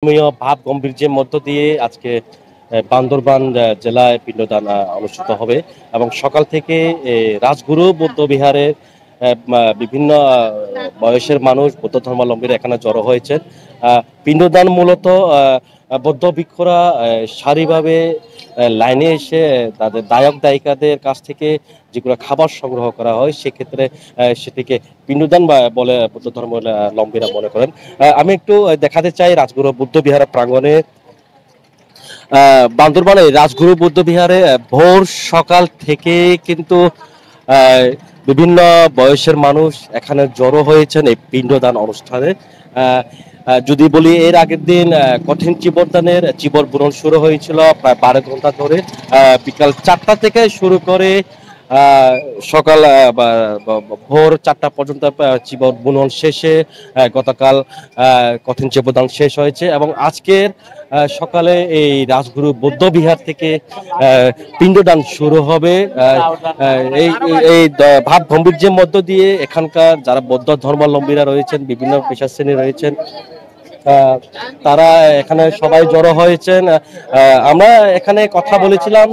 ধর্মীয় ভাব গাম্ভীর্যের মধ্য দিয়ে আজকে বান্দরবান জেলায় পিণ্ডদান অনুষ্ঠিত হবে এবং সকাল থেকে রাজগুরু বৌদ্ধ বিহারের বিভিন্ন বয়সের মানুষ বৌদ্ধ ধর্মাবলম্বীরা এখানে জড়ো হয়েছেন। পিণ্ডদান মূলত বৌদ্ধ ভিক্ষুরা সারিভাবে লাইনে এসে তাদের দায়ক দায়িকাদের কাছ থেকে যেগুলো খাবার সংগ্রহ করা হয় সেক্ষেত্রে সেটিকে পিণ্ডদান বলে বৌদ্ধ ধর্মাবলম্বীরা মনে করেন। আমি একটু দেখাতে চাই রাজগুরু বুদ্ধ বিহার প্রাঙ্গণে বান্দরবানে রাজগুরু বুদ্ধ বিহারে ভোর সকাল থেকে কিন্তু বিভিন্ন বয়সের মানুষ এখানে জড়ো হয়েছেন এই পিণ্ডদান অনুষ্ঠানে। যদি বলি এর আগের দিন কঠিন চিবর বুনন শুরু হয়েছিল প্রায় 12 ঘন্টা ধরে। বিকাল 4টা থেকে শুরু করে সকাল ভোর 4টা পর্যন্ত চিবর বুনন শেষে গতকাল কঠিন চিবরদান শেষ হয়েছে এবং আজকের সকালে এই রাজগুরু বৌদ্ধ বিহার থেকে পিণ্ডদান শুরু হবে। এই এই ভাব গাম্ভীর্যের মধ্য দিয়ে এখানকার যারা বৌদ্ধ ধর্মাবলম্বীরা রয়েছেন, বিভিন্ন পেশা শ্রেণী রয়েছেন, তারা এখানে সবাই জড়ো হয়েছেন। আমরা এখানে কথা বলেছিলাম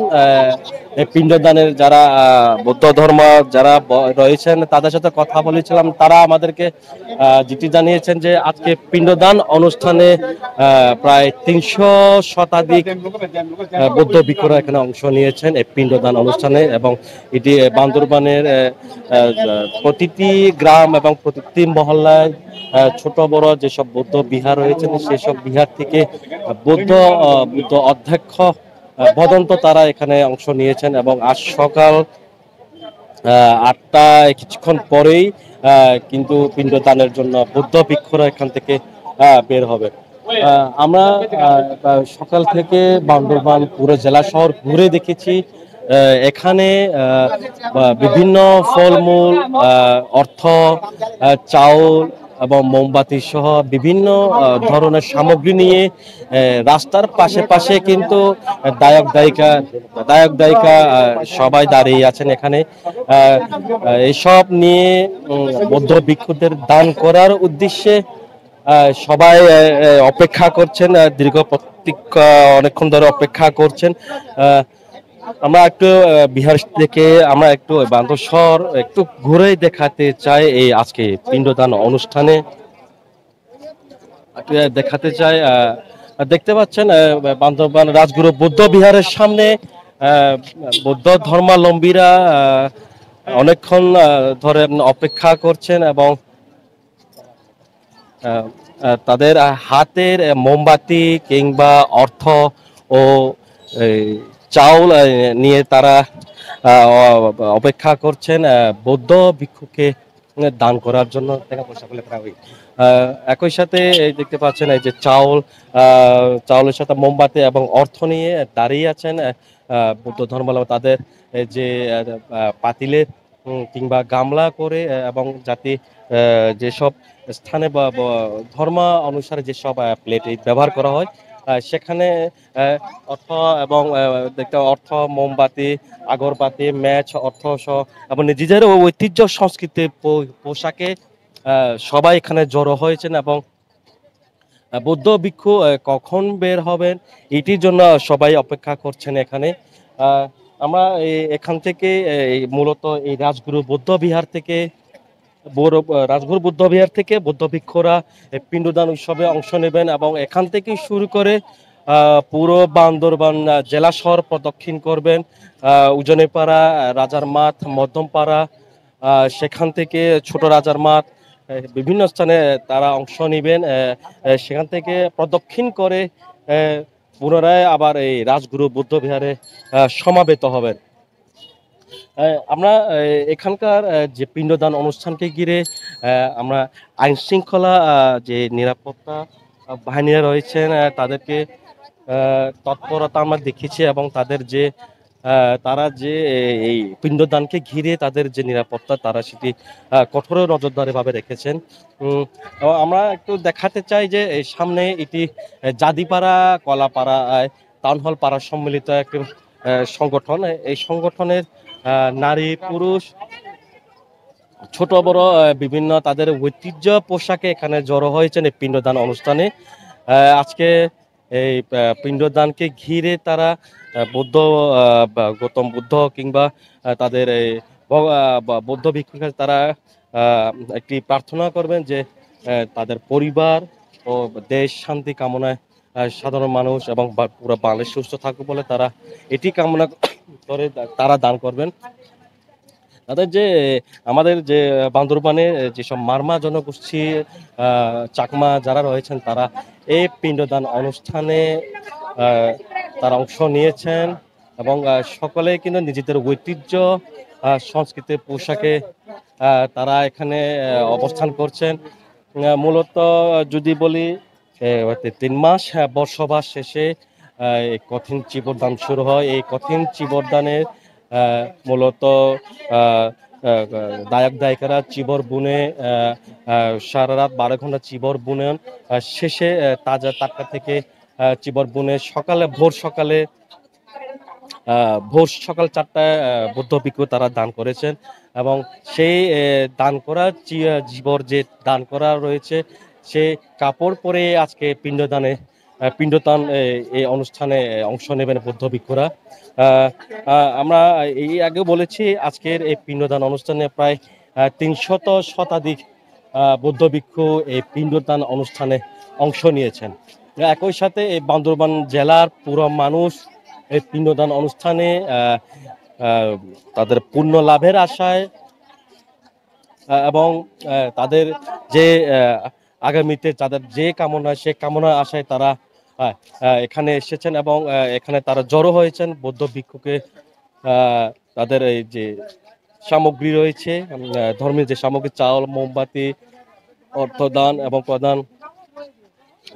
পিণ্ডদানের যারা বৌদ্ধ ধর্ম যারা রয়েছেন তাদের সাথে কথা বলেছিলাম। তারা আমাদেরকে যেটি জানিয়েছেন যে আজকে পিণ্ডদান অনুষ্ঠানে প্রায় 300 শতাধিক বৌদ্ধ ভিক্ষুরা এখানে অংশ নিয়েছেন এই পিণ্ডদান অনুষ্ঠানে এবং এটি বান্দরবানের প্রতিটি গ্রাম এবং প্রতিটি মহল্লায় ছোট বড় যেসব বৌদ্ধ বিহার রয়েছেন সেসব বিহার থেকে বৌদ্ধ অধ্যক্ষ ভদন্ত তারা এখানে অংশ নিয়েছেন এবং আজ সকাল 8টায় কিছুক্ষণ পরেই কিন্তু পিণ্ডদানের জন্য বৌদ্ধ ভিক্ষুরা এখান থেকে বের হবে। আমরা সকাল থেকে বান্দরবান পুরো জেলা শহর ঘুরে দেখেছি। এখানে বিভিন্ন ফলমূল, অর্থ, চাউল এবং মোমবাতি সহ বিভিন্ন ধরনের সামগ্রী নিয়ে রাস্তার পাশে পাশে কিন্তু দায়ক দায়িকা সবাই দাঁড়িয়ে আছেন এখানে। এসব নিয়ে বৌদ্ধ ভিক্ষুদের দান করার উদ্দেশ্যে সবাই অপেক্ষা করছেন, দীর্ঘ প্রতীক্ষা অনেকক্ষণ ধরে অপেক্ষা করছেন। আমরা একটু বিহার থেকে আমরা একটু বান্দর শহর একটু ঘুরে দেখাতে চাই এই আজকে পিণ্ডদান অনুষ্ঠানে দেখাতে চাই। দেখতে পাচ্ছেন বান্দরবান রাজগুরু বৌদ্ধ বিহারের সামনে বৌদ্ধ ধর্মাবলম্বীরা অনেকক্ষণ ধরে অপেক্ষা করছেন এবং তাদের হাতের মোমবাতি কিংবা অর্থ ও চাউল নিয়ে তারা অপেক্ষা করছেন বৌদ্ধ ভিক্ষুকে দান করার জন্য। একই সাথে দেখতে পাচ্ছেন এই যে চাউলের সাথে মোমবাতি এবং অর্থ নিয়ে দাঁড়িয়ে আছেন বৌদ্ধ ধর্মাবলম্বী। তাদের যে পাতিলে কিংবা গামলা করে এবং যাতে যেসব স্থানে বা ধর্ম অনুসারে যেসব প্লেট ব্যবহার করা হয় সেখানে অর্থ এবং দেখতে অর্থ, মোমবাতি, আগরবাতি, ম্যাচ, অর্থ সহ এবং নিজেদের ঐতিহ্য সংস্কৃতির পোশাকে সবাই এখানে জড়ো হয়েছেন এবং বৌদ্ধ ভিক্ষু কখন বের হবেন এটির জন্য সবাই অপেক্ষা করছেন এখানে। আমরা এখান থেকে মূলত এই রাজগুরু বৌদ্ধ বিহার থেকে বৌদ্ধ ভিক্ষুরা পিণ্ডদান উৎসবে অংশ নেবেন এবং এখান থেকে শুরু করে পুরো বান্দরবান জেলা শহর প্রদক্ষিণ করবেন। উজনেপাড়া, রাজার মাঠ, মধ্যমপাড়া, সেখান থেকে ছোট রাজার মাঠ, বিভিন্ন স্থানে তারা অংশ নেবেন। সেখান থেকে প্রদক্ষিণ করে পুনরায় আবার এই রাজগুরু বুদ্ধ বিহারে সমাবেত হবেন। আমরা এখানকার যে পিণ্ডদান অনুষ্ঠানকে ঘিরে আমরা আইন শৃঙ্খলা যে নিরাপত্তা বাহিনীরা রয়েছেন তাদেরকে তৎপরতা আমরা দেখেছি এবং তারা যে এই পিণ্ডদানকে ঘিরে তাদের যে নিরাপত্তা তারা সেটি কঠোর নজরদারি ভাবে রেখেছেন। আমরা একটু দেখাতে চাই যে এই সামনে এটি জাদিপাড়া কলাপাড়া টাউন হল পাড়া সম্মিলিত একটি সংগঠন। এই সংগঠনের নারী পুরুষ ছোট বড় বিভিন্ন তাদের ঐতিহ্য পোশাকে এখানে জড়ো হয়েছেন এই পিণ্ডদান অনুষ্ঠানে। আজকে এই পিণ্ডদানকে ঘিরে তারা বৌদ্ধ বা গৌতম বুদ্ধ কিংবা তাদের এই বৌদ্ধ ভিক্ষুর কাছে তারা আহ, একটি প্রার্থনা করবেন যে তাদের পরিবার ও দেশ শান্তি কামনায় সাধারণ মানুষ এবং পুরো বাংলাদেশ সুস্থ থাকুক বলে তারা এটি কামনা করে তারা দান করবেন। তাদের যে আমাদের যে বান্দরবানে যেসব মারমা জনগোষ্ঠী চাকমা যারা রয়েছেন তারা এই পিণ্ডদান অনুষ্ঠানে তারা অংশ নিয়েছেন এবং সকলে কিন্তু নিজেদের ঐতিহ্য সংস্কৃতির পোশাকে তারা এখানে অবস্থান করছেন। মূলত যদি বলি 3 মাস বর্ষবাস শেষে এই কঠিন চিবরদান শুরু হয়। এই কঠিন চিবরদানের মূলত আহ, আহ, দায়ক দায়িকারা চিবর বুনে সারা রাত 12 ঘন্টা চিবর বুনেন। শেষে তাজা টাটকা থেকে চিবর বুনে ভোর সকালে ভোর সকাল 4টায় বৌদ্ধ ভিক্ষু তারা দান করেছেন এবং সেই দান করা জীবর যে দান করা রয়েছে সেই কাপড় পরে আজকে পিণ্ডদান এই অনুষ্ঠানে অংশ নেবেন বৌদ্ধ ভিক্ষুরা। আমরা এই আগে বলেছি আজকের এই পিণ্ডদান অনুষ্ঠানে প্রায় 300 শতাধিক বৌদ্ধ ভিক্ষু এই পিণ্ডদান অনুষ্ঠানে অংশ নিয়েছেন। একই সাথে এই বান্দরবান জেলার পুরো মানুষ এই পিণ্ডদান অনুষ্ঠানে তাদের পুণ্য লাভের আশায় এবং তাদের যে আগামীতে তাদের যে কামনা সে কামনার আশায় তারা এখানে এসেছেন এবং এখানে তারা জড়ো হয়েছেন বৌদ্ধ ভিক্ষুকে তাদের এই যে সামগ্রী রয়েছে ধর্মের যে সামগ্রী চাউল মোমবাতি অর্থদান এবং প্রদান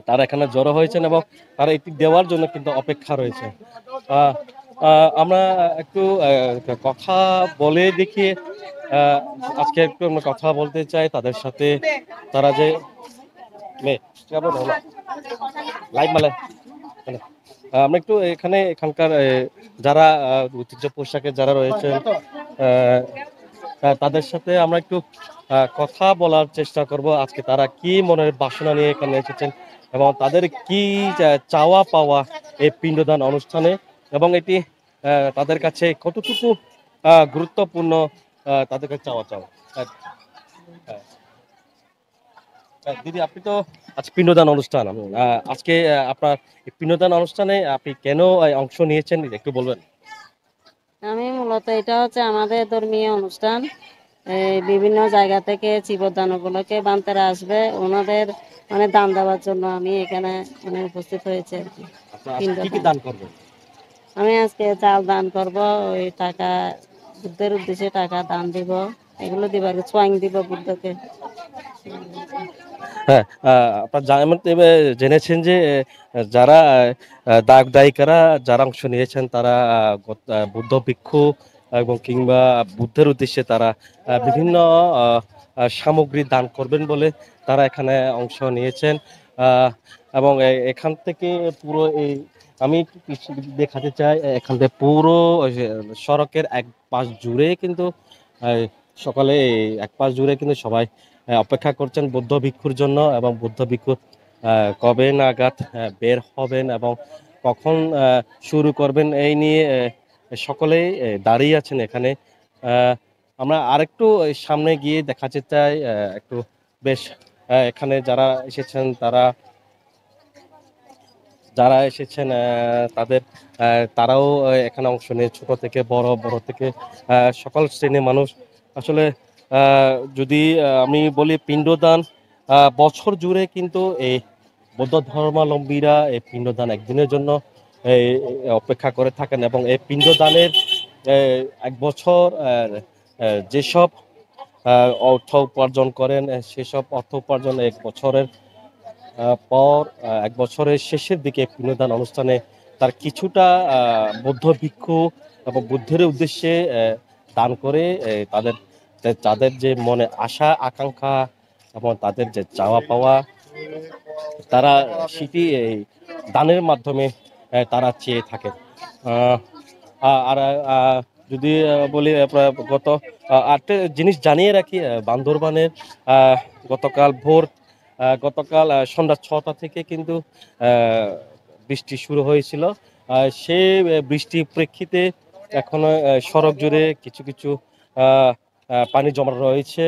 তারা এখানে জড়ো হয়েছেন এবং তারা এটি দেওয়ার জন্য কিন্তু অপেক্ষা রয়েছে। আমরা একটু কথা বলে দেখি আজকে একটু আমরা কথা বলতে চাই তাদের সাথে। তারা যে লাইভ মালে আমরা একটু এখানকার যারা ঐতিহ্য পোশাকে যারা রয়েছেন তাদের সাথে আমরা একটু কথা বলার চেষ্টা করব আজকে তারা কি মনের বাসনা নিয়ে এখানে এসেছেন এবং তাদের কি চাওয়া পাওয়া এই পিণ্ডদান অনুষ্ঠানে এবং এটি তাদের কাছে কতটুকু গুরুত্বপূর্ণ তাদের কাছে চাওয়া দিদি আপনি তো আজ পিণ্ডদান অনুষ্ঠান আজকে আপনার এই পিণ্ডদান অনুষ্ঠানে আপনি কেন অংশ নিয়েছেন একটু বলবেন? আমি মূলত এটা হচ্ছে আমাদের ধর্মীয় অনুষ্ঠান। বিভিন্ন জায়গা থেকে চিবদান উপলক্ষে বান্তারা আসবে ওনাদের মানে দান দেওয়ার জন্য আমি এখানে মানে উপস্থিত হয়েছে আর কি। আমি আজকে চাল দান করব, ওই টাকা বুদ্ধের উদ্দেশ্যে টাকা দান দিব, এগুলো দিব আর সোয়াইং দিব বুদ্ধকে। হ্যাঁ আপনার জেনেছেন যে যারা দায়ক দায়িকারা যারা অংশ নিয়েছেন তারা বুদ্ধ ভিক্ষু এবং কিংবা বুদ্ধের উদ্দেশ্যে তারা বিভিন্ন সামগ্রী দান করবেন বলে তারা এখানে অংশ নিয়েছেন এবং এখান থেকে পুরো এই আমি একটু দেখাতে চাই এখান থেকে পুরো সড়কের এক পাশ জুড়ে কিন্তু সকালে এক পাশ জুড়ে কিন্তু সবাই অপেক্ষা করছেন বৌদ্ধ ভিক্ষুর জন্য এবং বৌদ্ধ ভিক্ষু কবে নাগাদ বের হবেন এবং কখন শুরু করবেন এই নিয়ে সকলেই দাঁড়িয়ে আছেন এখানে। আমরা আরেকটু সামনে গিয়ে দেখাতে চাই একটু বেশ এখানে যারা এসেছেন তারাও এখানে অংশ নিয়ে ছোট থেকে বড় থেকে সকল শ্রেণীর মানুষ আসলে যদি আমি বলি পিণ্ডদান বছর জুড়ে কিন্তু এই বৌদ্ধ ধর্মাবলম্বীরা এই পিণ্ডদান একদিনের জন্য এই অপেক্ষা করে থাকেন এবং এই পিণ্ডদানের এক বছর যেসব অর্থ উপার্জন করেন সেসব অর্থ উপার্জন এক বছরের পর এক বছরের শেষের দিকে পিণ্ডদান অনুষ্ঠানে তার কিছুটা বৌদ্ধ ভিক্ষু এবং বুদ্ধের উদ্দেশ্যে দান করে তাদের যে মনে আশা আকাঙ্ক্ষা এবং তাদের যে চাওয়া পাওয়া তারা সেটি এই দানের মাধ্যমে তারা চেয়ে থাকেন। আর যদি বলি গত আরেকটা জিনিস জানিয়ে রাখি বান্দরবানের গতকাল ভোর গতকাল সন্ধ্যা 6টা থেকে কিন্তু বৃষ্টি শুরু হয়েছিল। সেই বৃষ্টির প্রেক্ষিতে এখনো সড়ক জুড়ে কিছু কিছু পানি জমা রয়েছে।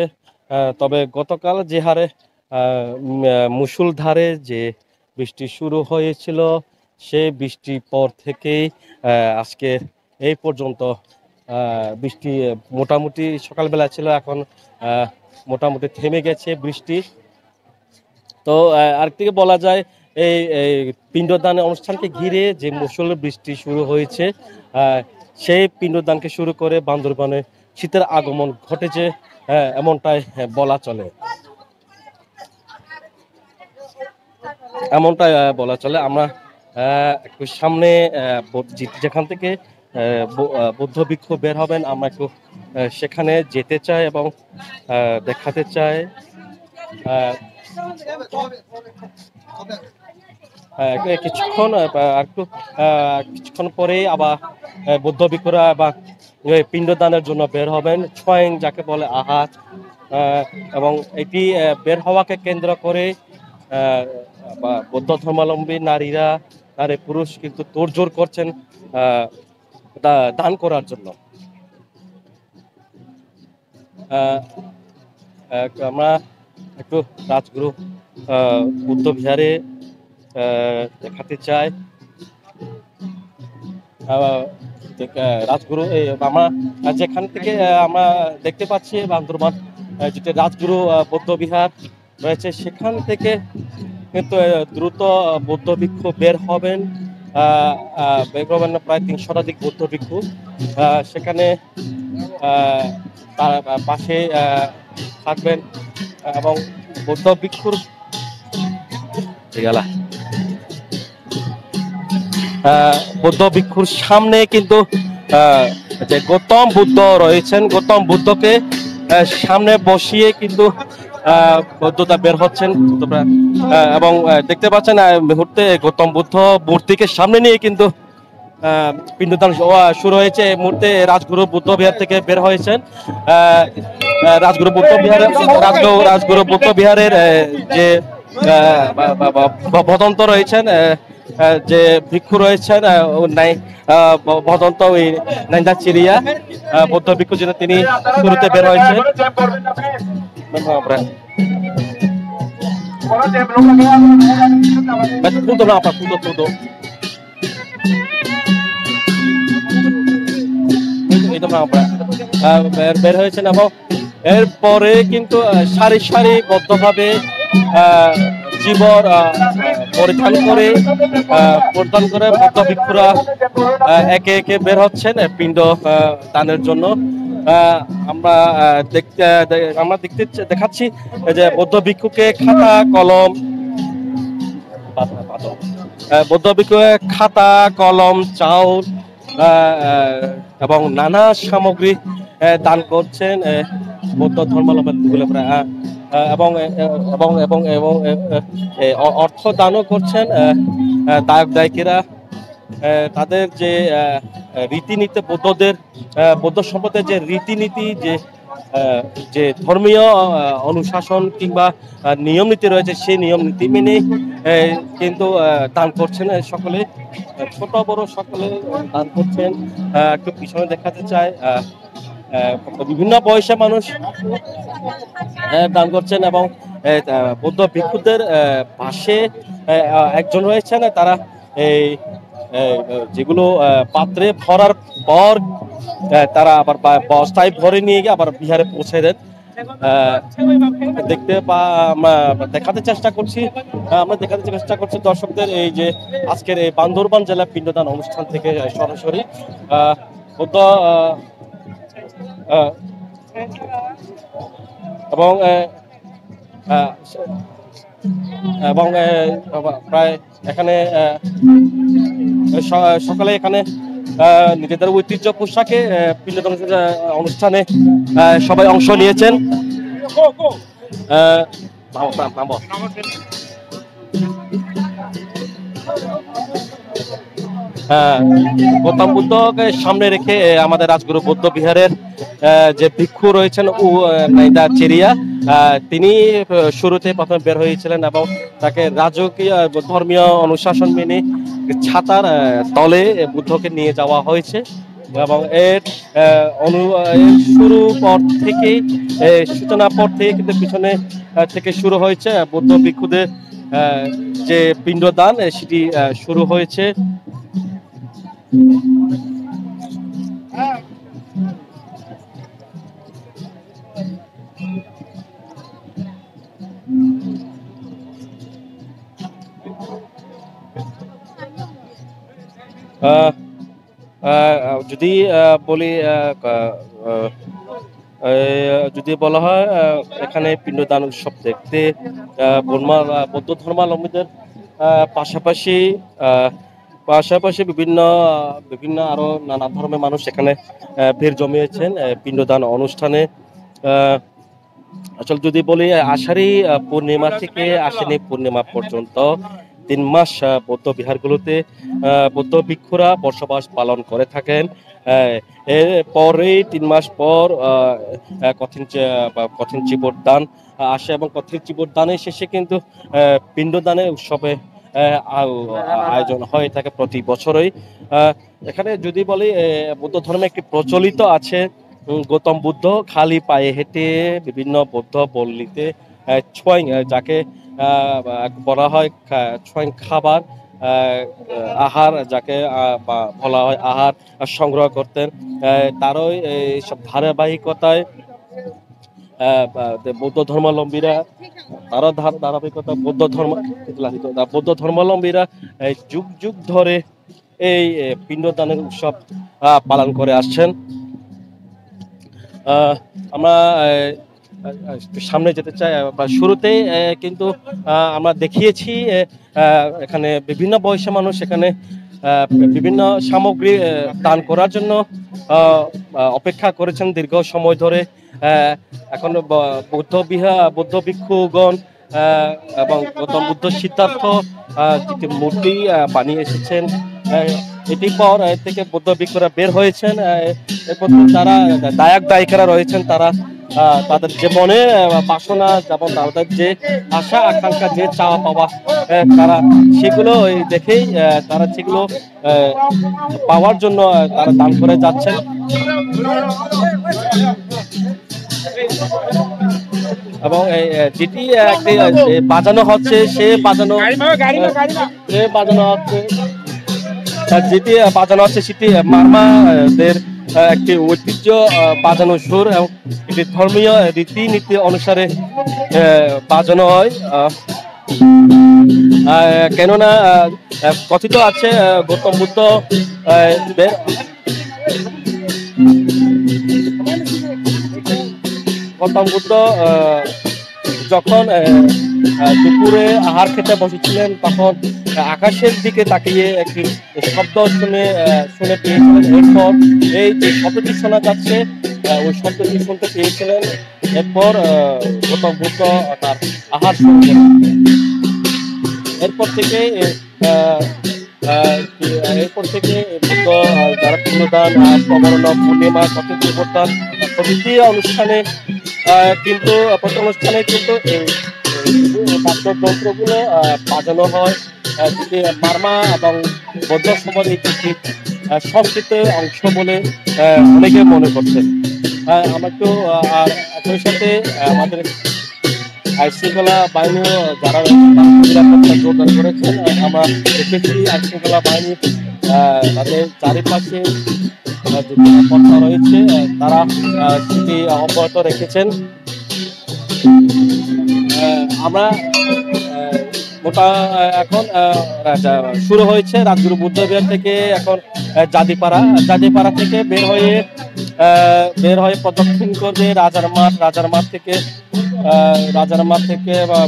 তবে গতকাল যে হারে মুষলধারে যে বৃষ্টি শুরু হয়েছিল, সেই বৃষ্টির পর থেকেই আজকে এই পর্যন্ত বৃষ্টি মোটামুটি সকালবেলা ছিল, এখন মোটামুটি থেমে গেছে বৃষ্টি। তো আরেকদিকে বলা যায় এই পিণ্ডদান অনুষ্ঠানকে ঘিরে যে মুষল বৃষ্টি শুরু হয়েছে, সেই পিণ্ডদানকে শুরু করে বান্দরবানে শীতের আগমন ঘটেছে, এমনটাই বলা চলে। আমরা একটু সামনে যেখান থেকে বৌদ্ধ ভিক্ষু বের হবেন, আমরা একটু সেখানে যেতে চাই এবং দেখাতে চাই। কিছুক্ষণ পরে আবার বৌদ্ধ ভিক্ষুরা বা পিণ্ডদানের জন্য বের হবেন, ছয়েং যাকে বলে আহাত, এবং এটি বের হওয়াকে কেন্দ্র করে বৌদ্ধ ধর্মাবলম্বী নারী পুরুষ কিন্তু তোড়জোড় করছেন দান করার জন্য। আমরা একটু রাজগুরু বুদ্ধ বিহারে দেখাতে চাই। রাজগুরু আমরা যেখান থেকে আমরা দেখতে পাচ্ছি বান্দরবান যেটা রাজগুরু বৌদ্ধ বিহার রয়েছে, সেখান থেকে কিন্তু দ্রুত বৌদ্ধ ভিক্ষু বের হবেন। প্রায় 300 শতাধিক বৌদ্ধ ভিক্ষু সেখানে তার পাশে থাকবেন এবং বৌদ্ধ ভিক্ষুর সামনে কিন্তু যে গৌতম বুদ্ধ রয়েছেন, গৌতম বুদ্ধকে সামনে বসিয়ে কিন্তু বৌদ্ধতা বের হচ্ছেন এবং দেখতে পাচ্ছেন মুহূর্তে গৌতম বুদ্ধ মূর্তিকে সামনে নিয়ে কিন্তু পিণ্ডদান শুরু হয়েছে। এই মুহূর্তে রাজগুরু বুদ্ধ বিহার থেকে বের হয়েছেন। রাজগুরু বুদ্ধ বিহারের যে ভদন্ত রয়েছেন, যে ভিক্ষু রয়েছেন ভদন্ত ওই নাইন্দা চিরিয়া বৌদ্ধ ভিক্ষু, যেটা তিনি শুরুতে বের হয়েছেন। বের হয়েছেন এবং এরপরে কিন্তু সারি সারিবদ্ধভাবে জীবর পরিধান করে বৌদ্ধ ভিক্ষুরা একে একে বের হচ্ছেন পিণ্ড দানের জন্য। আমরা দেখাচ্ছি যে বৌদ্ধ ভিক্ষুকে খাতা কলম চাউল এবং নানা সামগ্রী দান করছেন বৌদ্ধ ধর্মাবলম্বীগুলো এবং এবং এবং এবং অর্থ দানও করছেন দায়ক দায়িকেরা। তাদের যে রীতিনীতি বৌদ্ধ সম্প্রদায়ের যে রীতিনীতি, যে ধর্মীয় অনুশাসন কিংবা নিয়ম নীতি রয়েছে, সেই নিয়ম নীতি মেনে কিন্তু দান করছেন সকলে, ছোট বড় সকলে দান করছেন। একটু পিছনে দেখাতে চাই, বিভিন্ন বয়সে মানুষ দান করছেন এবং বৌদ্ধ ভিক্ষুদের পাশে একজন রয়েছেন, তারা এই যেগুলো পাত্রে ভরার পর তারা আবার বস্তায় ভরে নিয়ে গিয়ে আবার বিহারে পৌঁছে দেন। দেখাতে চেষ্টা করছি দর্শকদের এই যে আজকের এই বান্দরবান জেলা পিণ্ডদান অনুষ্ঠান থেকে সরাসরি বৌদ্ধ এবং প্রায় এখানে সকালে এখানে নিজেদের ঐতিহ্য পোশাকে পিণ্ডদান অনুষ্ঠানে সবাই অংশ নিয়েছেন। গৌতম বুদ্ধকে সামনে রেখে আমাদের রাজগুরু বৌদ্ধ বিহারের যে ভিক্ষু রয়েছেন নাইন্দা চেরিয়া, তিনি শুরুতে প্রথমে বের হয়েছিলেন এবং তাকে রাজকীয় ধর্মীয় অনুশাসন মেনে ছাতার তলে বুদ্ধকে নিয়ে যাওয়া হয়েছে এবং এর শুরু পর থেকে সূচনা পর থেকে কিন্তু পিছনে থেকে শুরু হয়েছে বৌদ্ধ ভিক্ষুদের যে পিণ্ডদান সেটি শুরু হয়েছে। যদি বলি যদি বলা হয় এখানে পিণ্ডদান উৎসব দেখতে বৌদ্ধ ধর্মাবলম্বীদের পাশাপাশি পাশাপাশি বিভিন্ন বিভিন্ন আরো নানা ধর্মের মানুষ এখানে ভিড় জমিয়েছেন পিণ্ডদান অনুষ্ঠানে। আসলে যদি বলি আষাঢ়ী পূর্ণিমা থেকে আশ্বিনী পূর্ণিমা পর্যন্ত 3 মাস বৌদ্ধ বিহারগুলোতে বৌদ্ধ ভিক্ষুরা বসবাস পালন করে থাকেন। এরপরে 3 মাস পর কঠিন চিবরদান আসে এবং কঠিন চিবরদানের শেষে কিন্তু পিণ্ডদানের উৎসবে আয়োজন হয়ে থাকে প্রতি বছরই। এখানে যদি বলি বৌদ্ধ ধর্মে একটি প্রচলিত আছে গৌতম বুদ্ধ খালি পায়ে হেঁটে বিভিন্ন বৌদ্ধ পল্লীতে ছোঁয়াং যাকে বলা হয় ছোঁয়াং খাবার আহার যাকে বলা হয় আহার সংগ্রহ করতেন। তারই সব ধারাবাহিকতায় বৌদ্ধ ধর্মাবলম্বীরা তারও ধারাবাহিকতা বৌদ্ধ ধর্মাবলম্বীরা যুগ যুগ ধরে এই পিণ্ডদানের উৎসব পালন করে আসছেন। আমরা সামনে যেতে চাই শুরুতেই কিন্তু আমরা দেখিয়েছি এখানে বিভিন্ন বয়সের মানুষ এখানে বিভিন্ন সামগ্রী দান করার জন্য অপেক্ষা করেছেন দীর্ঘ সময় ধরে। এখন বৌদ্ধ ভিক্ষুগণ এবং গৌতম বুদ্ধ সিদ্ধার্থ যেটি মূর্তি বানিয়ে এসেছেন এটি পর থেকে বৌদ্ধ ভিক্ষুরা বের হয়েছেন। এরপর যারা দায়ক দায়িকারা রয়েছেন তারা তাদের যে মনে বাসনা যেমন তাদের যে আশা আকাঙ্ক্ষা যে চাওয়া পাওয়া তারা সেগুলো দেখেই তারা সেগুলো পাওয়ার জন্য তারা দান করে যাচ্ছেন। এবং যেটি একটি বাজানো হচ্ছে সে বাজানো হচ্ছে যেটি বাজানো হচ্ছে সেটি মারমাদের একটি ঐতিহ্য বাজানো সুর এবং এটি ধর্মীয় রীতিনীতি অনুসারে বাজানো হয়। কেননা কথিত আছে গৌতম বুদ্ধ যখন দুপুরে আহার খেতে বসেছিলেন তখন আকাশের দিকে তাকিয়ে একটি শব্দ শুনে পেয়েছিলেন। এরপর এই যে শব্দটি শোনা যাচ্ছে ওই শব্দটি শুনতে পেয়েছিলেন। এরপর গৌতম বুদ্ধ তার আহার শুরু করেন। এরপর থেকে বুদ্ধ যারা পিণ্ডদান প্রবরণ পূর্ণিমা কঠিন চিবরদান প্রভৃতি অনুষ্ঠানে কিন্তু প্রতি অনুষ্ঠানে কিন্তু বাদ্যযন্ত্রগুলো বাজানো হয় যেটি মারমা এবং বৌদ্ধ সমাজ এই সংস্কৃতির অংশ বলে অনেকে মনে করছেন। আমরা একটু আর একই সাথে আমাদের আইনশৃঙ্খলা বাহিনীও যারা নিরাপত্তা জোরদার করেছেন আমরা দেখেছি আইনশৃঙ্খলা বাহিনী তাদের চারিপাশে যে নিরাপত্তা রয়েছে তারা সেটি অব্যাহত রেখেছেন। আমরা মোটা এখন শুরু হয়েছে রাজগুরু বুদ্ধ বিহার থেকে এখন জাদিপাড়া থেকে বের হয়ে প্রদক্ষিণ করবে রাজার মাঠ থেকে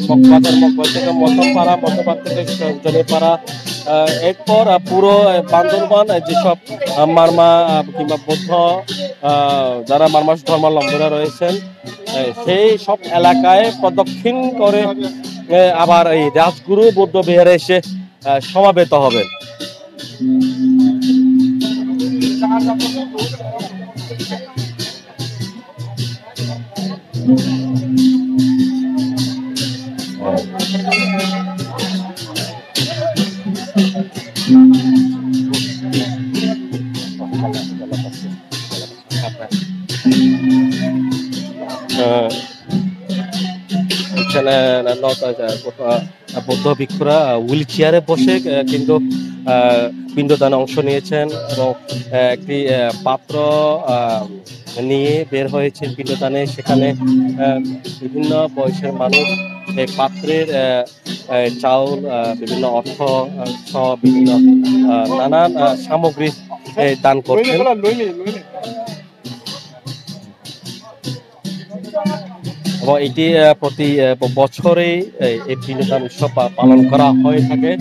মগবাজার থেকে মধ্যপাড়া থেকে জলিপাড়া এরপর পুরো বান্দরবান যেসব মারমা কিংবা বৌদ্ধ যারা মারমা ধর্মাবলম্বীরা রয়েছেন সেই সব এলাকায় প্রদক্ষিণ করে আবার এই রাজগুরু বৌদ্ধ বিহারে এসে সমাবেত হবেন। বৌদ্ধ ভিক্ষুরা হুইল চেয়ারে বসে কিন্তু পিণ্ডদানে অংশ নিয়েছেন এবং একটি পাত্র নিয়ে বের হয়েছেন পিণ্ডদানে। সেখানে বিভিন্ন বয়সের মানুষ এই পাত্রের চাউল, বিভিন্ন অর্থ সহ বিভিন্ন নানান সামগ্রী দান করছেন। এবং এটি প্রতি বছরেই এই পিণ্ডদান উৎসব পালন করা হয়ে থাকে।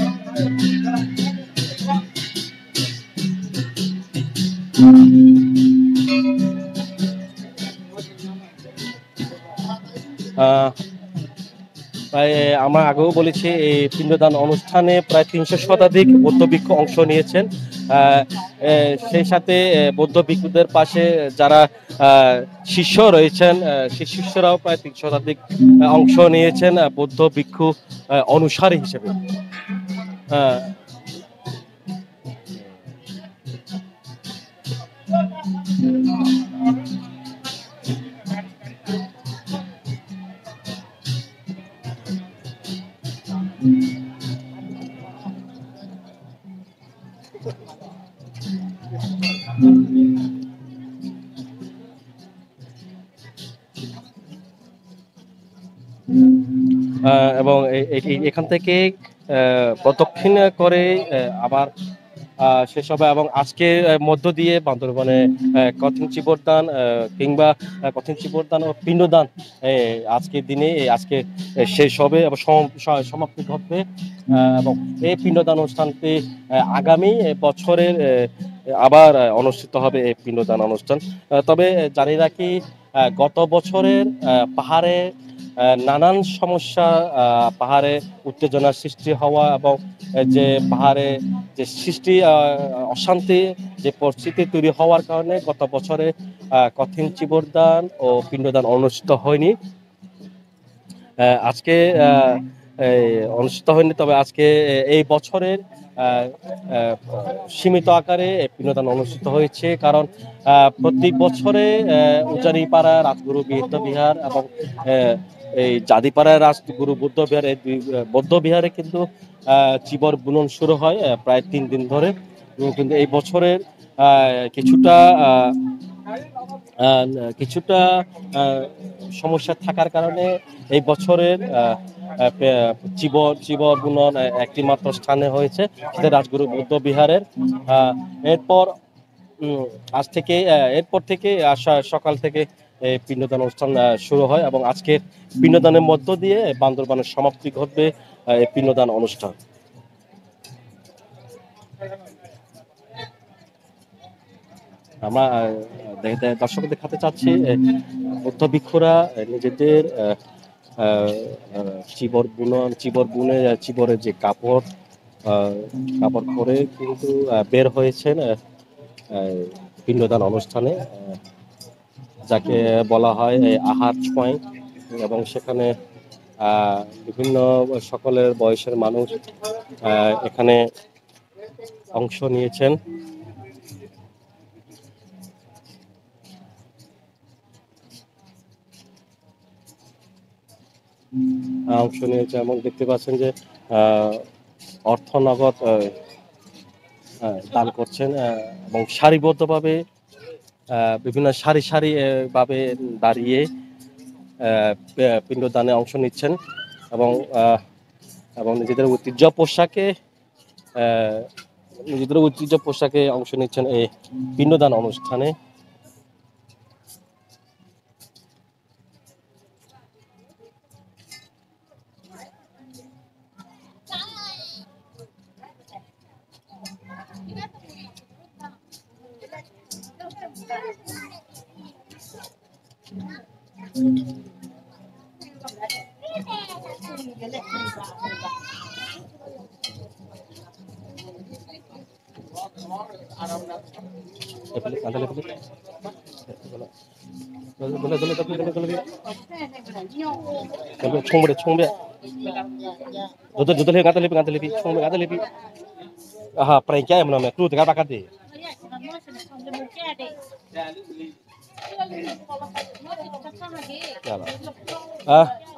প্রায় আমরা আগেও বলেছি এই পিণ্ডদান অনুষ্ঠানে প্রায় 300 শতাধিক বৌদ্ধ ভিক্ষু অংশ নিয়েছেন। সেই সাথে বৌদ্ধ ভিক্ষুদের পাশে যারা শিষ্য রয়েছেন, সেই শিষ্যরাও প্রায় 300 শতাধিক অংশ নিয়েছেন বৌদ্ধ ভিক্ষু অনুসারী হিসেবে। এবং এখান থেকে প্রদক্ষিণ করে আবার শেষ হবে এবং আজকের মধ্য দিয়ে বান্দরবানে কঠিন চিবরদান কিংবা কঠিন চিবরদান ও পিণ্ডদান আজকের দিনে আজকে শেষ হবে এবং সমাপ্তি ঘটবে। এবং এই পিণ্ডদান অনুষ্ঠানটি আগামী বছরের আবার অনুষ্ঠিত হবে এই পিণ্ডদান অনুষ্ঠান। তবে জানি রাখি গত বছরের পাহাড়ে নানান সমস্যা, পাহাড়ে উত্তেজনার সৃষ্টি হওয়া এবং যে পাহাড়ে যে সৃষ্টি অশান্তি যে পরিস্থিতি তৈরি হওয়ার কারণে গত বছরে কঠিন চিবরদান ও পিণ্ডদান অনুষ্ঠিত হয়নি। আজকে অনুষ্ঠিত হয়নি, তবে আজকে এই বছরের সীমিত আকারে পিণ্ডদান অনুষ্ঠিত হয়েছে। কারণ প্রতি বছরে উজানিপাড়া রাজগুরু বৌদ্ধবিহার এবং এই জাদিপাড়ায় রাজগুরু বৌদ্ধবিহার, এই বৌদ্ধবিহারে কিন্তু চিবর বুনন শুরু হয় প্রায় 3 দিন ধরে। কিন্তু এই বছরের কিছুটা সমস্যা থাকার কারণে এই বছরের চিবর বুনন একটি মাত্র স্থানে হয়েছে, সেটা রাজগুরু বৌদ্ধবিহারের। এরপর থেকে সকাল থেকে পিণ্ডদান অনুষ্ঠান শুরু হয় এবং আজকে পিণ্ডদানের মধ্য দিয়ে বান্দরবানের সমাপ্তি ঘটবে এই পিণ্ডদান অনুষ্ঠান। আমরা দর্শকদের দেখাতে চাচ্ছি বৌদ্ধ ভিক্ষুরা নিজেদের চিবরের যে কাপড় পরে কিন্তু বের হয়েছেন পিণ্ডদান অনুষ্ঠানে, যাকে বলা হয় আহার ছোঁয়। এবং সেখানে বিভিন্ন সকলের বয়সের মানুষ এখানে অংশ নিয়েছেন। এবং দেখতে পাচ্ছেন যে অর্থ নগদ দান করছেন এবং সারিবদ্ধভাবে বিভিন্ন সারি ভাবে দাঁড়িয়ে পিণ্ডদানে অংশ নিচ্ছেন এবং নিজেদের ঐতিহ্য পোশাকে অংশ নিচ্ছেন এই পিণ্ডদান অনুষ্ঠানে।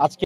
আজকে